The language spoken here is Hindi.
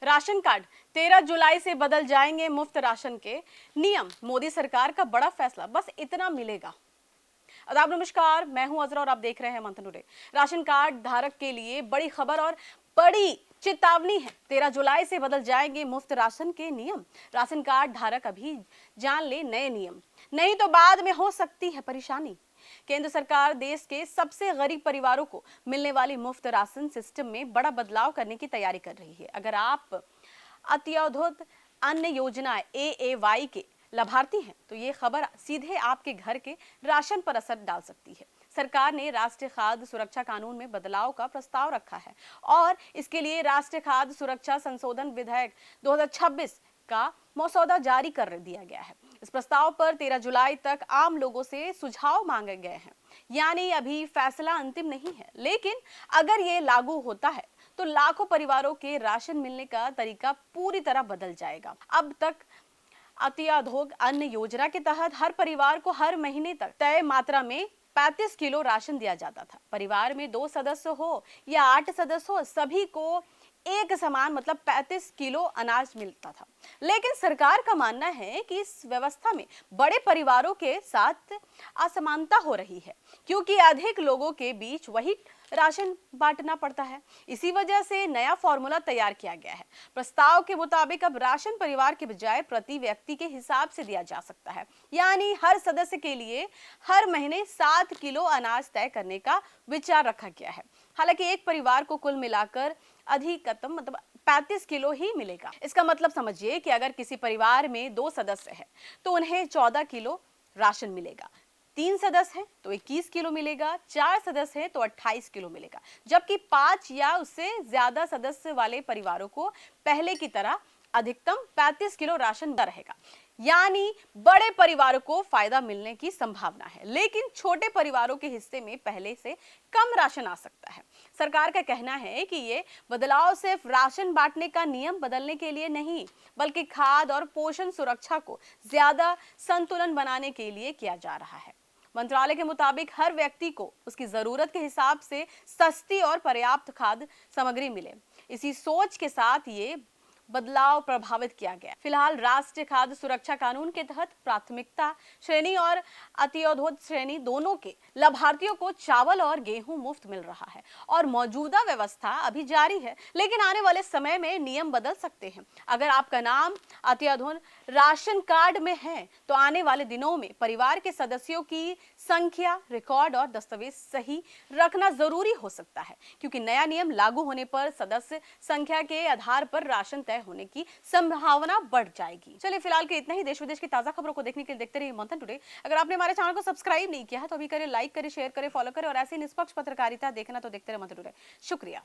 राशन कार्ड 13 जुलाई से बदल जाएंगे मुफ्त राशन के नियम। मोदी सरकार का बड़ा फैसला, बस इतना मिलेगा। आदाब नमस्कार, मैं हूं अजरा और आप देख रहे हैं मंथन टुडे। राशन कार्ड धारक के लिए बड़ी खबर और बड़ी चेतावनी है। 13 जुलाई से बदल जाएंगे मुफ्त राशन के नियम। राशन कार्ड धारक अभी जान ले नए नियम, नहीं तो बाद में हो सकती है परेशानी। केंद्र सरकार देश के सबसे गरीब परिवारों को मिलने वाली मुफ्त राशन सिस्टम में बड़ा बदलाव करने की तैयारी कर रही है। अगर आप अंत्योदय अन्न योजना AAY के लाभार्थी हैं तो ये खबर सीधे आपके घर के राशन पर असर डाल सकती है। सरकार ने राष्ट्रीय खाद्य सुरक्षा कानून में बदलाव का प्रस्ताव रखा है और इसके लिए राष्ट्रीय खाद्य सुरक्षा संशोधन विधेयक 2026 का मसौदा जारी कर दिया गया है। इस प्रस्ताव पर 13 जुलाई तक आम लोगों से सुझाव मांगे गए हैं। यानी अभी फैसला अंतिम नहीं है, लेकिन अगर ये लागू होता है तो लाखों परिवारों के राशन मिलने का तरीका पूरी तरह बदल जाएगा। अब तक अंत्योदय अन्न योजना के तहत हर परिवार को हर महीने तक तय मात्रा में 35 किलो राशन दिया जाता था। परिवार में 2 सदस्य हो या 8 सदस्य हो, सभी को एक समान मतलब 35 किलो अनाज मिलता था। लेकिन सरकार का मानना है कि इस व्यवस्था में बड़े परिवारों के साथ असमानता हो रही है, क्योंकि अधिक लोगों के बीच वही राशन बांटना पड़ता है। इसी वजह से नया फॉर्मूला तैयार किया गया है। प्रस्ताव के मुताबिक अब राशन परिवार के बजाय प्रति व्यक्ति के हिसाब से दिया जा सकता है। यानी हर सदस्य के लिए हर महीने 7 किलो अनाज तय करने का विचार रखा गया है। हालांकि एक परिवार को कुल मिलाकर अधिकतम मतलब 35 किलो ही मिलेगा। इसका मतलब समझिए कि अगर किसी परिवार में 2 सदस्य हैं तो उन्हें 14 किलो राशन मिलेगा। 3 सदस्य हैं तो 21 किलो मिलेगा, 4 सदस्य हैं तो 28 किलो मिलेगा, जबकि 5 या उससे ज्यादा सदस्य वाले परिवारों को पहले की तरह अधिकतम 35 किलो राशन रहेगा। यानी बड़े परिवारों को फायदा मिलने की संभावना है, लेकिन छोटे परिवारों के हिस्से में पहले से कम राशन आ सकता है। सरकार का कहना है कि ये बदलाव सिर्फ राशन बांटने का नियम बदलने के लिए नहीं, बल्कि खाद्य और पोषण सुरक्षा को ज्यादा संतुलन बनाने के लिए किया जा रहा है। मंत्रालय के मुताबिक हर व्यक्ति को उसकी जरूरत के हिसाब से सस्ती और पर्याप्त खाद्य सामग्री मिले। इसी सोच के साथ ये बदलाव प्रभावित किया गया। फिलहाल राष्ट्रीय खाद्य सुरक्षा कानून के तहत प्राथमिकता श्रेणी और अंत्योदय श्रेणी दोनों के लाभार्थियों को चावल और गेहूं मुफ्त मिल रहा है और मौजूदा व्यवस्था अभी जारी है, लेकिन आने वाले समय में नियम बदल सकते हैं। अगर आपका नाम अंत्योदय राशन कार्ड में है तो आने वाले दिनों में परिवार के सदस्यों की संख्या, रिकॉर्ड और दस्तावेज सही रखना जरूरी हो सकता है, क्योंकि नया नियम लागू होने पर सदस्य संख्या के आधार पर राशन तय होने की संभावना बढ़ जाएगी। चलिए फिलहाल के इतना ही। देश विदेश की ताजा खबरों को देखने के लिए देखते रहिए मंथन टुडे। अगर आपने हमारे चैनल को सब्सक्राइब नहीं किया है तो अभी करें, लाइक करें, शेयर करें, फॉलो करें और ऐसी निष्पक्ष पत्रकारिता देखना तो देखते रहिए मंथन टुडे। शुक्रिया।